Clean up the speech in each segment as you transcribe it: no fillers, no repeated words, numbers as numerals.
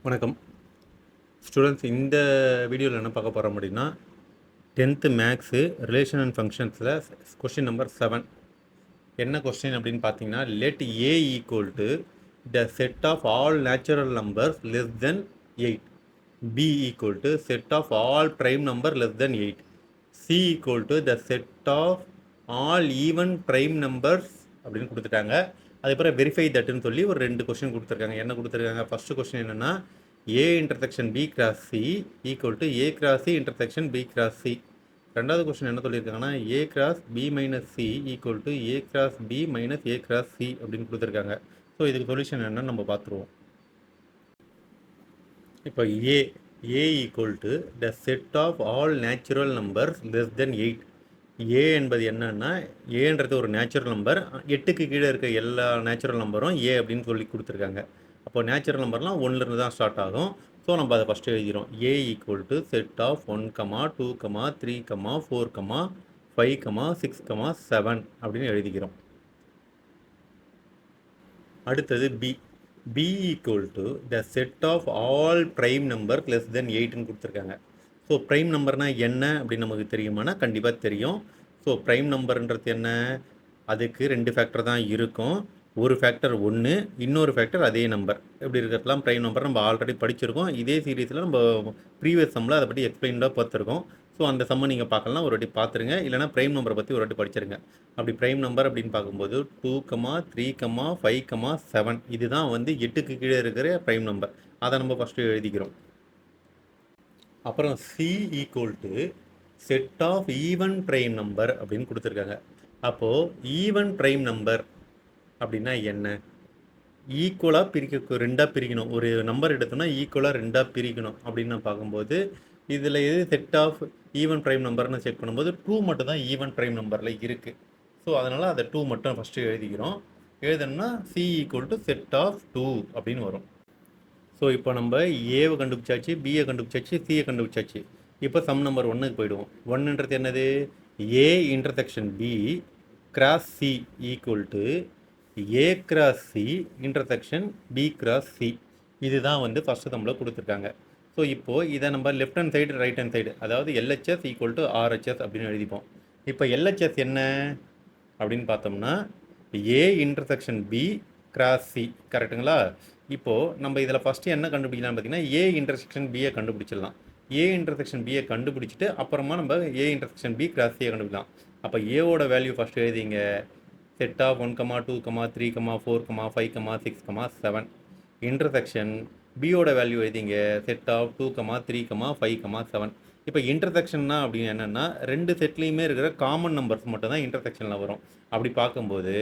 வணக்கம் ஸ்டூடெண்ட்ஸ். இந்த வீடியோவில் என்ன பார்க்க போகிறோம் அப்படின்னா 10th மேக்ஸு ரிலேஷன் அண்ட் ஃபங்க்ஷன்ஸில் கொஸ்டின் நம்பர் 7. என்ன கொஸ்டின் அப்படின்னு பார்த்தீங்கன்னா, let A equal to the set of all natural numbers less than 8, B equal to set of all prime number less than 8, C equal to the set of all even prime numbers அப்படின்னு கொடுத்துட்டாங்க. அதுக்கப்புறம் verify தட்டுன்னு சொல்லி ஒரு 2 question கொடுத்துருக்காங்க. என்ன கொடுத்துருக்காங்க? First question என்னென்னா, A intersection B cross C equal to A cross C intersection B cross C. ரெண்டாவது கொஸ்டின் என்ன சொல்லியிருக்காங்கன்னா, A cross B minus C equal to A cross B minus A cross C அப்படின்னு கொடுத்துருக்காங்க. So இதுக்கு solution என்னன்னு நம்ம பார்த்துருவோம். இப்போ A equal to the set of all natural numbers less than 8. A என்பது என்னன்னா, ஏன்றது ஒரு நேச்சுரல் நம்பர். 8க்கு கீழே இருக்க எல்லா நேச்சுரல் நம்பரும் ஏ அப்படின்னு சொல்லி கொடுத்துருக்காங்க. அப்போ நேச்சுரல் நம்பர்லாம் 1லேருந்து தான் ஸ்டார்ட் ஆகும். ஸோ நம்ம அதை ஃபஸ்ட்டு எழுதிடும். A equal to set of 1, 2, 3, 4, 5, 6, 7 அப்படின்னு எழுதிக்கிறோம். அடுத்தது B equal to the set of all prime number less than 8ன்னு கொடுத்துருக்காங்க. ஸோ ப்ரைம் நம்பர்னால் என்ன அப்படின்னு நமக்கு தெரியுமானா கண்டிப்பாக தெரியும். ஸோ ப்ரைம் நம்பர்ன்றது என்ன? அதுக்கு 2 ஃபேக்டர் தான் இருக்கும். ஒரு ஃபேக்டர் 1, இன்னொரு ஃபேக்டர் அதே நம்பர். எப்படி இருக்கிறதுலாம் ப்ரைம் நம்பர் நம்ம ஆல்ரெடி படிச்சிருக்கோம். இதே சீரீஸில் நம்ம ப்ரீவியஸ் சம்மில் அதை பற்றி எக்ஸ்பிளைன்டாக பார்த்துருக்கோம். ஸோ அந்த சம்மை நீங்கள் பார்க்கலாம், ஒரு வாட்டி பார்த்துருங்க. இல்லைனா ப்ரைம் நம்பரை பற்றி ஒரு வாட்டி படிச்சிருங்க. அப்படி ப்ரைம் நம்பர் அப்படின்னு பார்க்கும்போது 2, 3, 5, 7 இதுதான் 8க்கு கீழே இருக்கிற ப்ரைம் நம்பர். அதை நம்ம ஃபஸ்ட்டு எழுதிக்கிறோம். அப்புறம் C equal to set of even prime number அப்படின்னு கொடுத்துருக்காங்க. அப்போது ஈவன் ப்ரைம் நம்பர் அப்படின்னா என்ன? ஈக்குவலாக ரெண்டாக பிரிக்கணும். ஒரு நம்பர் எடுத்தோம்னா ஈக்குவலாக 2ஆக பிரிக்கணும் அப்படின்னு பார்க்கும்போது, இதில் எது செட் ஆஃப் ஈவன் ப்ரைம் நம்பர்னு செக் பண்ணும்போது 2 மட்டும் தான் ஈவன் ப்ரைம் நம்பரில் இருக்குது. ஸோ அதனால் அதை 2 மட்டும் ஃபஸ்ட்டு எழுதிக்கிறோம். எழுதணும்னா C equal to set of 2 அப்படின்னு வரும். ஸோ இப்போ நம்ம ஏவை கண்டுபிடிச்சாச்சு, பியை கண்டுபிடிச்சாச்சு, சியை கண்டுபிடிச்சாச்சு. இப்போ சம் நம்பர் 1க்கு போயிடுவோம். 1ன்றது என்னது? A intersection B cross C equal to A cross C intersection B cross C. இதுதான் ஃபஸ்ட்டு சம்மில் கொடுத்துருக்காங்க. ஸோ இப்போது இதை நம்ம left hand side right hand side, அதாவது எல்ஹெச்எஸ் ஈக்குவல் டு ஆர்ஹெச்எஸ் அப்படின்னு எழுதிப்போம். இப்போ எல்ஹெச்எஸ் என்ன அப்படின்னு பார்த்தோம்னா, A intersection B cross C, கரெக்டுங்களா? இப்போது நம்ம இதில் ஃபஸ்ட்டு என்ன கண்டுபிடிக்கலாம் பார்த்தீங்கன்னா, ஏ இன்டர்செக்ஷன் பியை கண்டுபிடிச்சிடலாம். ஏ இன்டர்செக்ஷன் பியை கண்டுபிடிச்சிட்டு அப்புறமா நம்ம ஏ இன்டர்செக்ஷன் பி கிராஸ் சியை கண்டுபிடிக்கலாம். அப்போ ஏவோட வேல்யூ ஃபஸ்ட்டு எழுதிங்க. Set of 1, 2, 3, 4, 5, 6, 7. இன்டர்செக்ஷன் பியோட வேல்யூ எழுதிங்க. Set of 2, 3, 5, 7. இப்போ இன்டர்செக்ஷன்னா அப்படின்னு என்னென்னா, 2 செட்லேயுமே இருக்கிற காமன் நம்பர்ஸ் மட்டும் தான் இன்டர்செக்ஷனில் வரும். அப்படி பார்க்கும்போது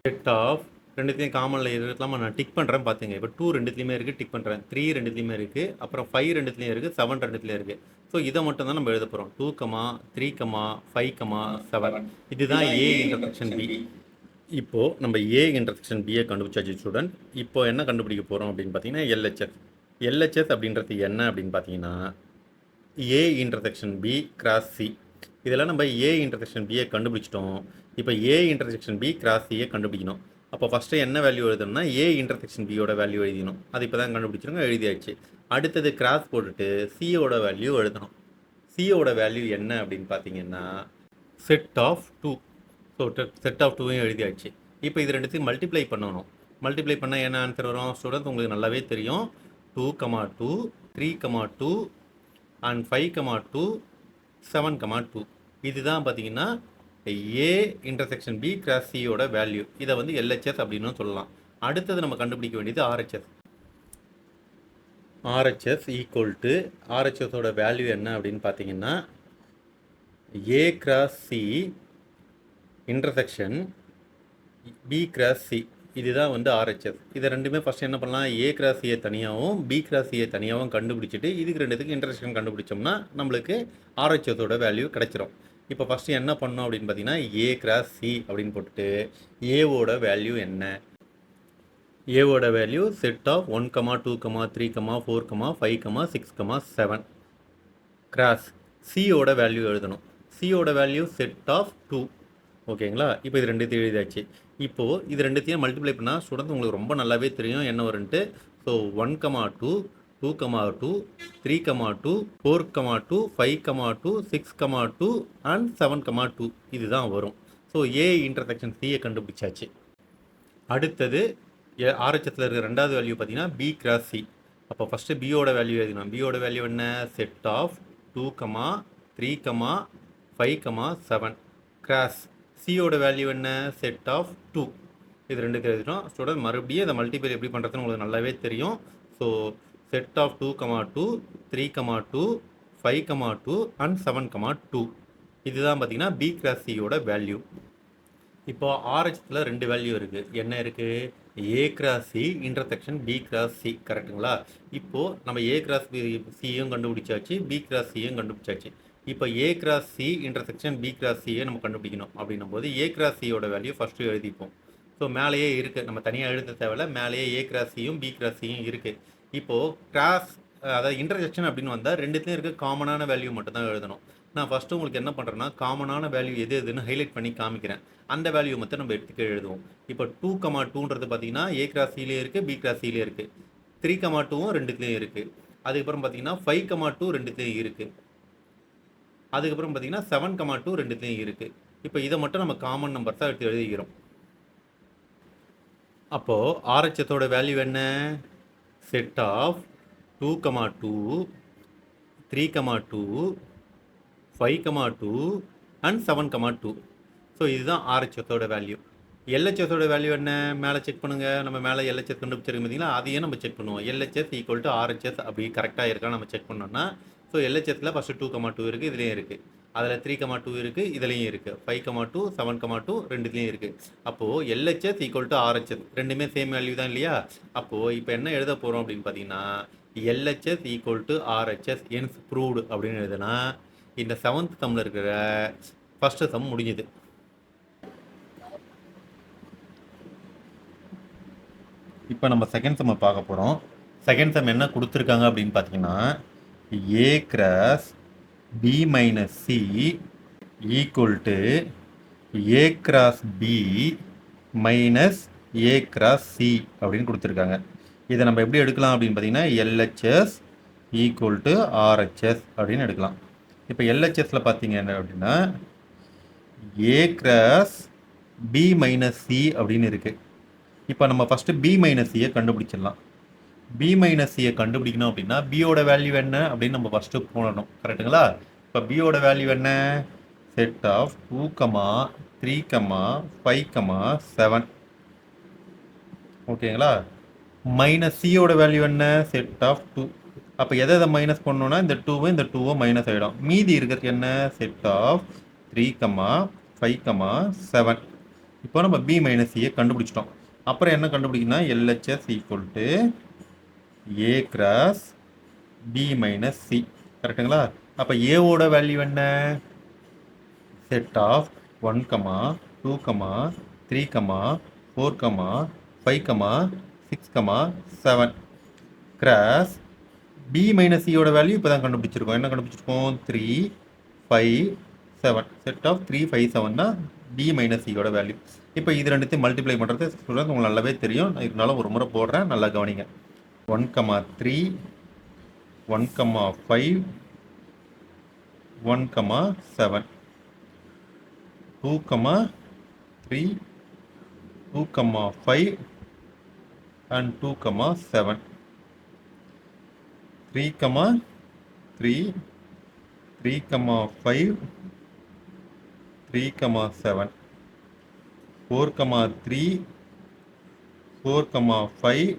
செட் ஆஃப் ரெண்டுத்தையும் காமனில் இருக்கலாமா? நான் டிக் பண்ணுறேன் பார்த்துங்க. இப்போ 2 ரெண்டுத்துலேயுமே இருக்குது, டிக் பண்ணுறேன். 3 ரெண்டுத்துலேயுமே இருக்குது, அப்புறம் 5 ரெண்டுத்துலேயும் இருக்குது, 7 ரெண்டுத்துலேயும் இருக்குது. ஸோ இதை மட்டும் தான் நம்ம எழுத போகிறோம். 2, 3, 5, 7. இதுதான் ஏ இன்டர்செக்ஷன் பி. இப்போது நம்ம ஏ இன்டர்செக்ஷன் பியை கண்டுபிடிச்சாச்சு ஸ்டூடெண்ட். இப்போ என்ன கண்டுபிடிக்க போகிறோம் அப்படின்னு பார்த்தீங்கன்னா, எல்ஹெச்எஸ் அப்படின்றது என்ன அப்படின்னு பார்த்தீங்கன்னா, A intersection B cross C. இதெல்லாம் நம்ம ஏ இன்டர்செக்ஷன் பியை கண்டுபிடிச்சிட்டோம். இப்போ ஏ இன்டர்செக்ஷன் பி கிராஸ் சியை கண்டுபிடிக்கணும். அப்போ ஃபஸ்ட்டு என்ன வேல்யூ எழுதணும்னா, ஏ இன்டர்செக்ஷன் பியோட வேல்யூ எழுதணும். அது இப்போ தான் கண்டுபிடிச்சிருங்க, எழுதியாச்சு. அடுத்தது கிராஸ் போட்டுட்டு சியோட வேல்யூ எழுதணும். சியோட வேல்யூ என்ன அப்படின்னு பார்த்தீங்கன்னா, set of 2. So set of 2வையும் எழுதியாச்சு. இப்போ இது ரெண்டுத்தையும் மல்டிப்ளை பண்ணணும். மல்டிப்ளை பண்ணால் என்ன ஆன்சர் வரும் ஸ்டூடெண்ட்? உங்களுக்கு நல்லாவே தெரியும். 2, 2, 3, 2 அண்ட் 5, 2, 7, 2. இதுதான் பார்த்தீங்கன்னா ஏ இன்டர்செக்ஷன் பி கிராஸ் சியோட வேல்யூ. இதை எல்ஹெச்எஸ் அப்படின்னு சொல்லலாம். அடுத்தது நம்ம கண்டுபிடிக்க வேண்டியது ஆர்ஹெச்எஸ். ஆர்ஹெச்எஸ் ஈக்குவல் டு ஆர்ஹெச்எஸோட வேல்யூ என்ன அப்படின்னு பார்த்தீங்கன்னா, A cross C intersection B cross C. இதுதான் ஆர்ஹெச்எஸ். இதை ரெண்டுமே ஃபஸ்ட் என்ன பண்ணலாம்? ஏ கிராஸ் சியை தனியாகவும் பி கிராஸ் சியை தனியாகவும் கண்டுபிடிச்சிட்டு இதுக்கு ரெண்டுத்துக்கு இன்டர்செக்ஷன் கண்டுபிடிச்சோம்னா நம்மளுக்கு ஆர்ஹெச்எஸோட வேல்யூ கிடைச்சிரும். இப்போ ஃபஸ்ட்டு என்ன பண்ணோம் அப்படின்னு பார்த்தீங்கன்னா, ஏ கிராஸ் சி அப்படின்னு போட்டுட்டு ஏவோட வேல்யூ என்ன? ஏவோட வேல்யூ செட் ஆஃப் 1, 2, 3, 4, 5, 6, 7 கிராஸ் சியோட வேல்யூ எழுதணும். சியோட வேல்யூ செட் ஆஃப் 2. ஓகேங்களா? இப்போ இது ரெண்டுத்தையும் எழுதியாச்சு. இப்போது இது ரெண்டுத்தையும் மல்டிப்ளை பண்ணால் ஸ்டூடெண்ட் உங்களுக்கு ரொம்ப நல்லாவே தெரியும் என்ன வரும்ன்ட்டு. ஸோ 1,2 2,2 3,2 4,2 5,2 6,2 அண்ட் 7,2 இதுதான் வரும். ஸோ ஏ இன்டர்செக்ஷன் சியை கண்டுபிடிச்சாச்சு. அடுத்தது ஆர்ஹெச்எஸ்ல இருக்கிற ரெண்டாவது வேல்யூ பார்த்தீங்கன்னா பி கிராஸ் சி. அப்போ ஃபஸ்ட்டு பியோட வேல்யூ எழுதினோம். பியோட வேல்யூ என்ன? செட் ஆஃப் 2, 3, 5, 7 கிராஸ் சியோட வேல்யூ என்ன? Set of 2. இது ரெண்டுக்கு எழுதிட்டோம். ஸ்டூடெண்ட் மறுபடியும் இதை மல்டிபிள் எப்படி பண்ணுறதுன்னு உங்களுக்கு நல்லாவே தெரியும். ஸோ செட் ஆஃப் 2, 3, 5, அண்ட் 7,2 இதுதான் பார்த்தீங்கன்னா பி கிராஸ் சியோட வேல்யூ. இப்போ ஆர்ஹெச்ல ரெண்டு வேல்யூ இருக்குது. என்ன இருக்குது? A cross C intersection B cross C. கரெக்டுங்களா? இப்போது நம்ம ஏ கிராஸ் சியும் கண்டுபிடிச்சாச்சு, பி கிராஸ் சியும் கண்டுபிடிச்சாச்சு. இப்போ A cross C intersection B cross சியை நம்ம கண்டுபிடிக்கணும். அப்படின்னும் போது ஏ கிராஸ் சியோட வேல்யூ ஃபஸ்ட்டு எழுதிப்போம். ஸோ மேலேயே இருக்குது, நம்ம தனியாக எழுத தேவையில்ல, மேலேயே ஏ கிராஸ் சியும் பி கிராஸ் சியும் இருக்குது. இப்போது கிராஸ் அதாவது இன்டர்செக்ஷன் அப்படின்னு வந்தால் ரெண்டுத்துலேயும் இருக்க காமனான வேல்யூ மட்டும் தான் எழுதணும். நான் ஃபஸ்ட்டு உங்களுக்கு என்ன பண்ணுறேன்னா காமனான வேல்யூ எது எதுன்னு ஹைலைட் பண்ணி காமிக்கிறேன். அந்த வேல்யூ மட்டும் நம்ம எடுத்துக்க எழுதுவோம். இப்போ 2,2ன்றது பார்த்தீங்கன்னா ஏ கிராஸ் சிலே இருக்குது, பி கிராஸ் சிலே இருக்குது. 3,2வும் ரெண்டுத்துலேயும் இருக்குது. அதுக்கப்புறம் பார்த்தீங்கன்னா 5,2 ரெண்டுத்துலேயும் இருக்குது. அதுக்கப்புறம் பார்த்தீங்கன்னா 7,2 ரெண்டுத்துலேயும் இருக்குது. இப்போ இதை மட்டும் நம்ம காமன் நம்பர்ஸாக எடுத்து எழுதிக்கிறோம். அப்போது ஆர்ஹெச்எஸோட வேல்யூ என்ன? Set of 2,2 3,2 5,2 and 7,2. ஸோ இதுதான் ஆர்ஹெச்எஸோட வேல்யூ. எல்ஹெச்எஸோட வேல்யூ என்ன? மேலே செக் பண்ணுங்கள். நம்ம மேலே எல்ஹெச்எஸ் கண்டுபிடிச்சிருக்கோம் பார்த்தீங்களா, அதையே நம்ம செக் பண்ணுவோம். எல்ஹெச்எஸ் ஈக்குவல் டு ஆர்ஹெச்எஸ் அப்படி கரெக்டாக இருக்கா நம்ம செக் பண்ணோம்னா, ஸோ எல்ஹெச்எஸில் ஃபஸ்ட்டு 2,2 இருக்குது, இதுலேயும் இருக்குது. அதில் 3,2 இருக்குது, இதுலேயும் இருக்குது. 5,2 7,2 ரெண்டுலேயும் இருக்குது. அப்போது எல்ஹெச்எஸ் ஈக்குவல் டு ஆர்ஹெச்எஸ் ரெண்டுமே சேம் வேல்யூ தான் இல்லையா? அப்போது இப்போ என்ன எழுத போகிறோம் அப்படின்னு பார்த்தீங்கன்னா LHS equal to RHS hence proved அப்படின்னு எழுதுனா இந்த 7th சம்மில் இருக்கிற ஃபஸ்ட்டு சம் முடிஞ்சுது. இப்போ நம்ம செகண்ட் சம்மை பார்க்க போகிறோம். செகண்ட் சம் என்ன கொடுத்துருக்காங்க அப்படின்னு பார்த்தீங்கன்னா A cross B minus C equal to A cross B minus A cross C அப்படின்னு கொடுத்துருக்காங்க. இதை நம்ம எப்படி எடுக்கலாம் அப்படின்னு பார்த்தீங்கன்னா எல்ஹெச்எஸ் ஈக்குவல் டு ஆர்ஹெச்எஸ் அப்படின்னு எடுக்கலாம். இப்போ எல்ஹெச்எஸில் பார்த்தீங்க என்ன அப்படின்னா A cross B minus C அப்படின்னு இருக்குது. இப்போ நம்ம ஃபஸ்ட்டு பி மைனஸ் சியை கண்டுபிடிச்சிடலாம். பி மைனஸ் சியை கண்டுபிடிக்கணும் அப்படின்னா பியோட வேல்யூ என்ன அப்படின்னு நம்ம ஃபஸ்ட்டு போடணும். கரெக்டுங்களா? இப்போ பியோட வேல்யூ என்ன? Set of 2, 3, 5, 7. ஓகேங்களா? மைனஸ் சியோட வேல்யூ என்ன? Set of 2. அப்போ எதை மைனஸ் பண்ணோன்னா இந்த 2வை மைனஸ் ஆகிடும். மீதி இருக்கிறது என்ன? Set of 3, 5, 7. இப்போ நம்ம பி மைனஸ் சியை கண்டுபிடிச்சிட்டோம். அப்புறம் என்ன கண்டுபிடிக்கணும்னா LHS equal to A cross B minus C. கரெக்டுங்களா? அப்போ ஏவோட வேல்யூ என்ன? Set of 1, 2, 3, 4, 5, 6, 7 cross B minus சியோட வேல்யூ இப்போ தான் கண்டுபிடிச்சிருக்கோம். என்ன கண்டுபிடிச்சிருக்கோம்? 3, 5, 7. செட் ஆஃப் 3, 5, 7 தான் பி மைனஸ் சியோட வேல்யூ. இப்போ இது ரெண்டுத்தையும் மல்டிப்ளை பண்ணுறது ஸ்டூடெண்ட் உங்களுக்கு நல்லாவே தெரியும். இருந்தாலும் ஒரு முறை போடுறேன், நல்லா கவனிங்க. 1, 3, 1, 5, 1, 7, 2, 3, 2, 5 and 2, 7, 3, 3, 3, 5, 3, 7, 4, 3, 4, 5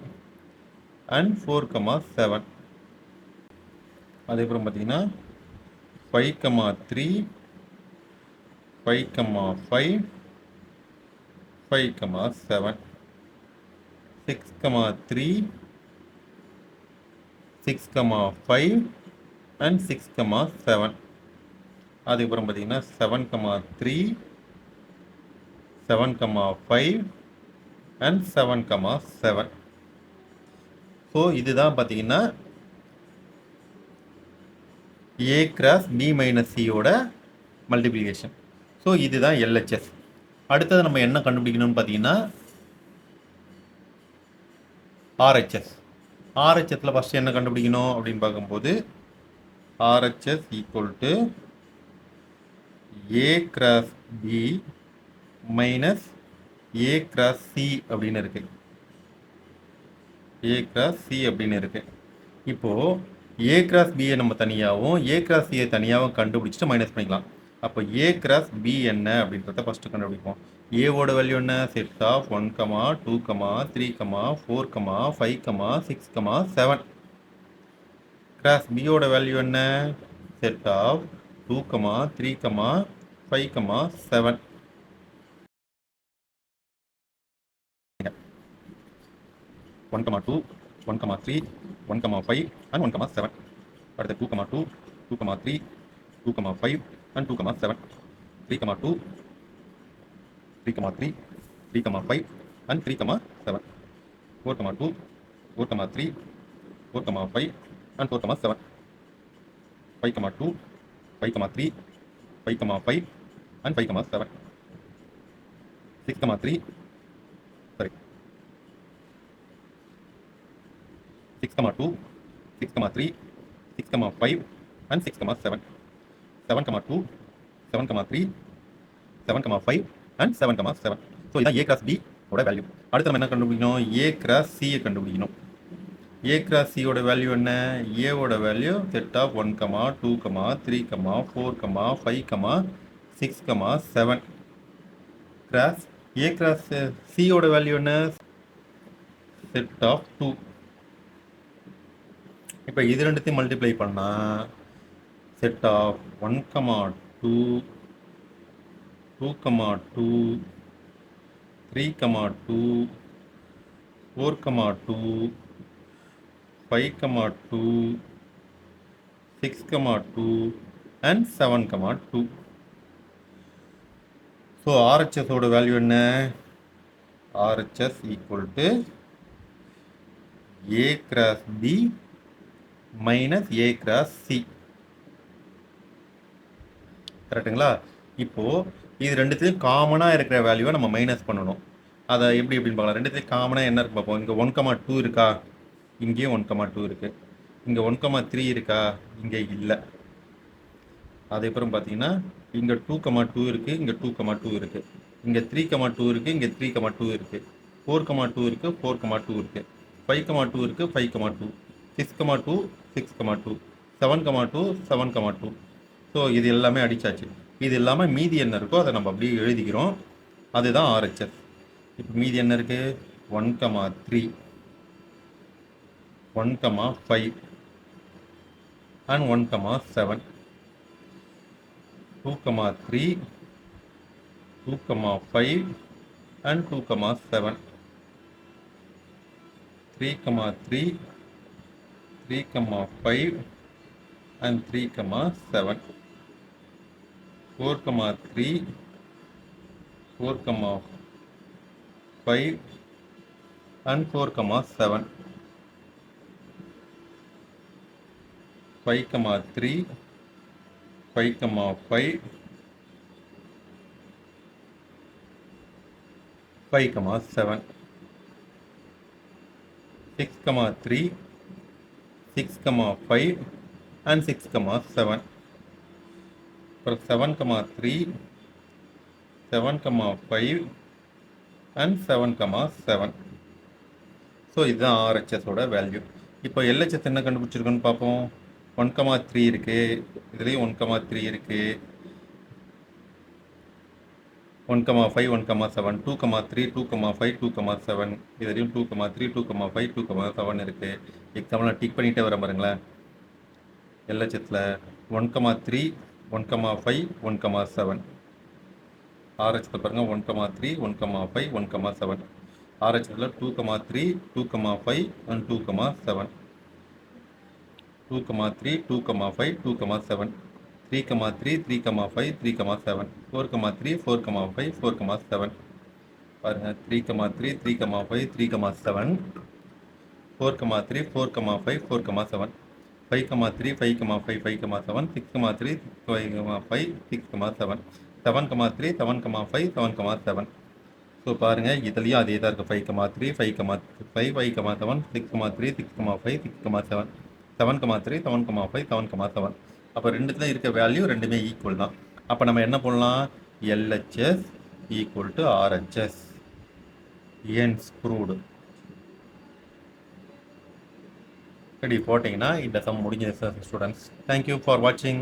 and 4, 7. அதேபுறம் பார்த்தீங்கன்னா 5, 3, 5, 5, 5, 7, 6, 3, 6, 5 and 6, 7. அதுக்கப்புறம் பார்த்தீங்கன்னா 7, 3, 7, 5 and 7, 7. ஸோ இதுதான் பார்த்தீங்கன்னா ஏ கிராஸ் பி மைனஸ் சியோட மல்டிப்ளிகேஷன். ஸோ இதுதான் எல்ஹெச்எஸ். அடுத்தது நம்ம என்ன கண்டுபிடிக்கணும்னு பார்த்தீங்கன்னா ஆர்ஹெச்எஸ். ஆர்ஹெச்எஸில் ஃபஸ்ட்டு என்ன கண்டுபிடிக்கணும் அப்படின்னு பார்க்கும்போது RHS equal to A cross B minus A cross C அப்படின்னு இருக்கு. ஏ கிராஸ் சி அப்படின்னு இருக்கு. இப்போது ஏ கிராஸ் பியை நம்ம தனியாகவும் ஏ கிராஸ் சியை தனியாகவும் கண்டுபிடிச்சிட்டு மைனஸ் பண்ணிக்கலாம். அப்போ ஏ கிராஸ் பி என்ன அப்படின்றத ஃபஸ்ட்டு கண்டுபிடிப்போம். ஏவோட வேல்யூ என்ன? Set of 1, 2, 3, 4, 5, 6, 7. கிராஸ் பியோட வேல்யூ என்ன? Set of 2, 3, 5, 7. One, 2, 1, 3, 1, 5 and 1, 7. அடுத்து 2, 2, 2, 3, 2, 5 and 2, 7. 3, 2, 3, 3, 3, 5 and 3, 7. 4, 2, 4, 3, 4, 5 and 4, 7. 5, 2, 5, 3, 5, 5 and 5, 7. 6, 3, sorry. 6, 2, 6, 3, 6, 5 and 6, 7. 7, 2, 7, 3, 7, 5 and 7, 7. So இதான் ஏ கிராஸ் பி ஓட வேல்யூ. அடுத்து நம்ம என்ன கண்டுபிடிக்கணும்? ஏ கிராஸ் சியை கண்டுபிடிக்கணும். ஏ கிராஸ் சியோட வேல்யூ என்ன? ஏவோட value set of 1, 2, 3, 4, 5, 6, 7. Cross A cross சியோட வேல்யூ என்ன? Set of 2. இப்போ இது ரெண்டுத்தையும் மல்டிப்ளை பண்ணால் செட் ஆஃப் 1, 2, 2, 2, 3, 2, 4, 2, 5, 2, 6, 2 and 7, 2. ஸோ ஆர்ஹெச்எஸோட வேல்யூ என்ன? RHS equal to A cross B minus A cross C. கரெக்டுங்களா? இப்போது இது ரெண்டுத்தையும் காமனாக இருக்கிற வேல்யூவை நம்ம மைனஸ் பண்ணணும். அதை எப்படி எப்படின்னு பார்க்கலாம். ரெண்டுத்தையும் காமனாக என்ன இருக்கு பார்ப்போம். இங்கே 1, 2 இருக்கா? இங்கேயும் 1, 2 இருக்குது. இங்கே 1, 3 இருக்கா? இங்கே இல்லை. அதேப்புறம் பார்த்தீங்கன்னா இங்கே 2, 2 இருக்குது. இங்கே 2, 2 இருக்குது. இங்கே 3, 2 இருக்குது. இங்கே 3, 2 இருக்குது. 4, 2 இருக்குது. 4, 2 இருக்குது. 5, 2 இருக்குது. 5, 2. 6, 2, 6, 2. 7, 2, 7, 2. ஸோ இது எல்லாமே அடித்தாச்சு. இது இல்லாமல் மீதி என்ன இருக்கோ அதை நம்ம அப்படியே எழுதிக்கிறோம். அதுதான் ஆர்ஹெச்எஸ். இப்போ மீதி என்ன இருக்குது? 1, 3, 1, 5 and 1, 7. 2, 3, 2, 5 and 2, 7. 3, 3, 3, 5 and 3, 7. 4, 3, 4, 5 and 4, 7. 5, 3, 5, 5, 5, 7. 6, 3, 6, 5 and 6, 7. 7, 3, 7, 5 and 7, 7. So இதுதான் ஆர்ஹெச்எஸோட வேல்யூ. இப்போ எல்ஹெச்எஸ் என்ன கண்டுபிடிச்சிருக்கோன்னு பார்ப்போம். 1, 3 இருக்குது. இதுலேயும் 1, 3 இருக்குது. 1, 5, 1, 7. 2, 3, 2, 5, 2, 7. இதுலேயும் 2, 3, 2, 5, 2, 7 இருக்குது. எக்ஸாம்பிள் நான் டிக் பண்ணிகிட்டே வரேன் பாருங்களேன். எல்ஹெச்எஸில் 1, 3, 1, 5, 1, 7. ஆர்ஹெச்எஸில் பாருங்கள் 1, 3, 1, 5, 1, 7. ஆர்ஹெச்எஸில் 2, 3, 2, 5 and 2, 7. 2, 3, 2, 5, 2, 7. 3, 3, 3, 5, 3, 7. 4, 3, 4, 5, 4, 7. பாருங்கள் 3, 3, 3, 5, 3, 7. 4, 3, 4, 5, 4, 7. 5, 3, 5, 5, 5, 7. 6, 3, 5, 5, 6, 7. 7, 3, 7, 5, 7, 7. ஸோ பாருங்கள் இதுலேயும் அதே தான் இருக்குது 5,3 5,5 5,7 6,3 6,5 6,7 7,3 7,5 7,7. அப்போ ரெண்டுத்துல இருக்க வேல்யூ ரெண்டுமே ஈக்குவல் தான். அப்போ நம்ம என்ன பண்ணலாம், LHS equal to RHS. Hence proved. இப்படி போட்டிங்கன்னா இந்த சம் முடிஞ்சது சார் ஸ்டூடெண்ட்ஸ். தேங்க்யூ ஃபார் வாட்சிங்.